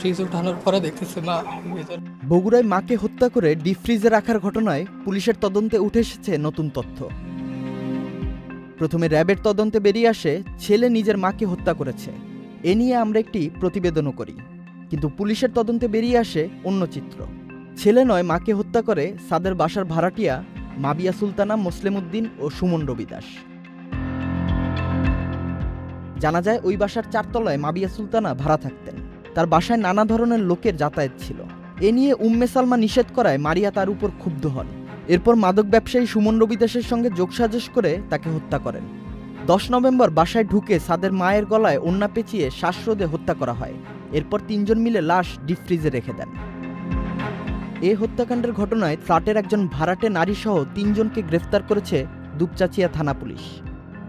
Fridge উঠানোর পরে দেখতেছি মা বগুড়ায় মাকে হত্যা করে ডিপ ফ্রিজে রাখার ঘটনায় পুলিশের তদন্তে উঠে এসেছে নতুন তথ্য। প্রথমে র্যাবের তদন্তে বেরিয়ে আসে ছেলে নিজের মাকে হত্যা করেছে। এ নিয়ে আমরা একটি প্রতিবেদনও করি, কিন্তু পুলিশের তদন্তে বেরিয়ে আসে অন্য চিত্র। ছেলে নয়, মাকে হত্যা করে সাদের বাসার ভাড়াটিয়া মাবিয়া সুলতানা, মোসলেম উদ্দিন ও সুমন রবি দাস। জানা যায় ওই বাসার 4 তলায় মাবিয়া সুলতানা ভাড়া থাকতেন। তার বাসায় নানা ধরনের লোকের যাতায়াত ছিল। এ নিয়ে উম্মে সালমা নিষেধ করায় মারিয়া তার উপর ক্ষুব্ধ হন। এরপর মাদক ব্যবসায়ী সুমন রবি দাসের সঙ্গে যোগসাজশ করে তাকে হত্যা করেন। 10 নভেম্বর বাসায় ঢুকে সাদের মায়ের গলায় ওড়না পেঁচিয়ে শ্বাসরোধে হত্যা করা হয়। এরপর 3 জন মিলে লাশ ডিপ ফ্রিজে রেখে দেন। এ হত্যাকাণ্ডের ঘটনায় ফ্ল্যাটের একজন ভাড়াটে নারীসহ 3 জনকে গ্রেফতার করেছে দুপচাচিয়া থানা পুলিশ।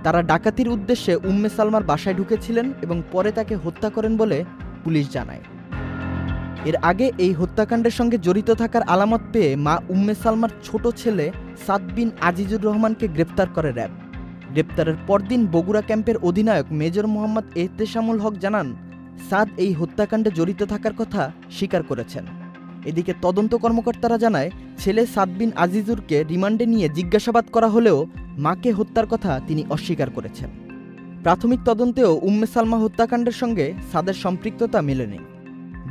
তারা ডাকাতির উদ্দেশ্যে উম্মে সালমার বাসায় ঢুকেছিলেন এবং পরে তাকে হত্যা করেন বলে পুলিশ জানায়। এর আগে এই হত্যাকাণ্ডের সঙ্গে জড়িত থাকার আলামত পেয়ে মা উম্মে সালমার ছোট ছেলে সাদ বিন আজিজুর রহমানকে গ্রেপ্তার করে র্যাব। গ্রেপ্তারের পরদিন বগুড়া ক্যাম্পের অধিনায়ক মেজর মোহাম্মদ এহতেশামুল হক জানান, সাদ এই হত্যাকাণ্ডে জড়িত থাকার কথা স্বীকার করেছেন। এদিকে তদন্ত কর্মকর্তারা জানায়, ছেলে সাদ বিন আজিজুরকে রিমান্ডে নিয়ে জিজ্ঞাসাবাদ করা হলেও মাকে হত্যার কথা তিনি অস্বীকার করেছেন। প্রাথমিক তদন্তেও উম্মে সালমা হত্যাকাণ্ডের সঙ্গে সাদের সম্পৃক্ততা মেলেনি।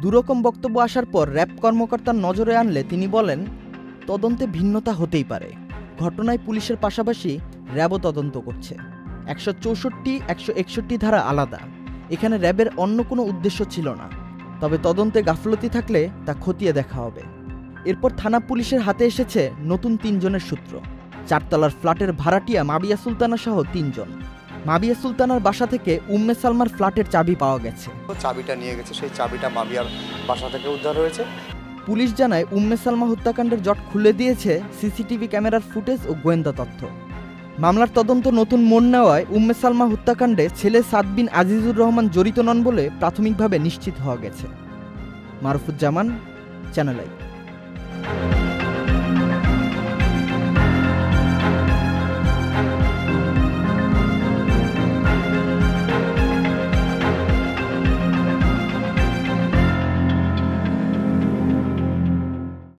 দুরকম বক্তব্য আসার পর র্যাব কর্মকর্তার নজরে আনলে তিনি বলেন, তদন্তে ভিন্নতা হতেই পারে। ঘটনায় পুলিশের পাশাপাশি র্যাবও তদন্ত করছে। 164, 161 ধারা আলাদা। এখানে র্যাবের অন্য কোনো উদ্দেশ্য ছিল না, তবে তদন্তে গাফলতি থাকলে তা খতিয়ে দেখা হবে। এরপর থানা পুলিশের হাতে এসেছে নতুন 3 জনের সূত্র। 4 তলার ফ্ল্যাটের ভাড়াটিয়া মাবিয়া সুলতানা সহ 3 জন। মাবিয়া সুলতানার বাসা থেকে উম্মে সালমার ফ্ল্যাটের চাবি পাওয়া গেছে। চাবিটা নিয়ে গেছে, সেই চাবিটা মাবিয়ার বাসা থেকে উদ্ধার হয়েছে। পুলিশ জানায়, উম্মে সালমা হত্যাকাণ্ডের জট খুলে দিয়েছে সিসিটিভি ক্যামেরার ফুটেজ ও গোয়েন্দা তথ্য। মামলার তদন্ত নতুন মোড় নেওয়ায় উম্মে সালমা হত্যাকাণ্ডে ছেলে সাদ বিন আজিজুর রহমান জড়িত নন বলে প্রাথমিকভাবে নিশ্চিত হওয়া গেছে। মারুফুজ্জামান, চ্যানেল আই।